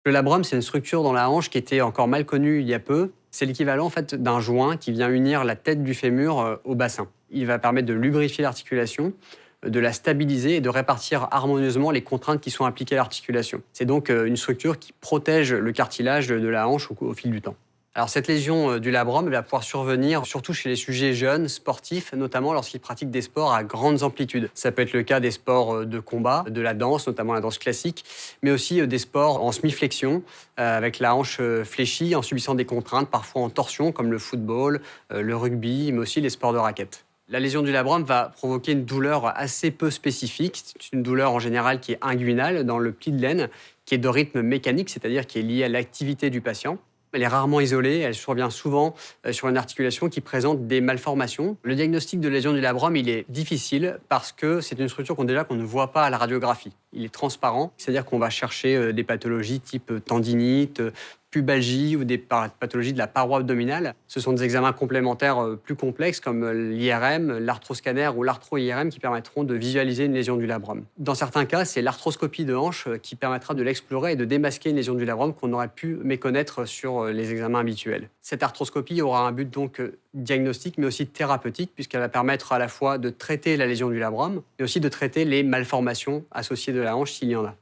Le labrum, c'est une structure dans la hanche qui était encore mal connue il y a peu. C'est l'équivalent en fait d'un joint qui vient unir la tête du fémur au bassin. Il va permettre de lubrifier l'articulation, de la stabiliser et de répartir harmonieusement les contraintes qui sont appliquées à l'articulation. C'est donc une structure qui protège le cartilage de la hanche au fil du temps. Alors cette lésion du labrum elle va pouvoir survenir surtout chez les sujets jeunes, sportifs, notamment lorsqu'ils pratiquent des sports à grandes amplitudes. Ça peut être le cas des sports de combat, de la danse, notamment la danse classique, mais aussi des sports en semi-flexion, avec la hanche fléchie, en subissant des contraintes, parfois en torsion, comme le football, le rugby, mais aussi les sports de raquettes. La lésion du labrum va provoquer une douleur assez peu spécifique. C'est une douleur en général qui est inguinale dans le pli de l'aine, qui est de rythme mécanique, c'est-à-dire qui est liée à l'activité du patient. Elle est rarement isolée, elle survient souvent sur une articulation qui présente des malformations. Le diagnostic de lésion du labrum, il est difficile parce que c'est une structure qu'on ne voit pas à la radiographie. Il est transparent, c'est-à-dire qu'on va chercher des pathologies type tendinite, pubalgie ou des pathologies de la paroi abdominale. Ce sont des examens complémentaires plus complexes comme l'IRM, l'arthroscanner ou l'arthro-IRM qui permettront de visualiser une lésion du labrum. Dans certains cas, c'est l'arthroscopie de hanche qui permettra de l'explorer et de démasquer une lésion du labrum qu'on aurait pu méconnaître sur les examens habituels. Cette arthroscopie aura un but donc diagnostique mais aussi thérapeutique puisqu'elle va permettre à la fois de traiter la lésion du labrum mais aussi de traiter les malformations associées de la hanche s'il y en a.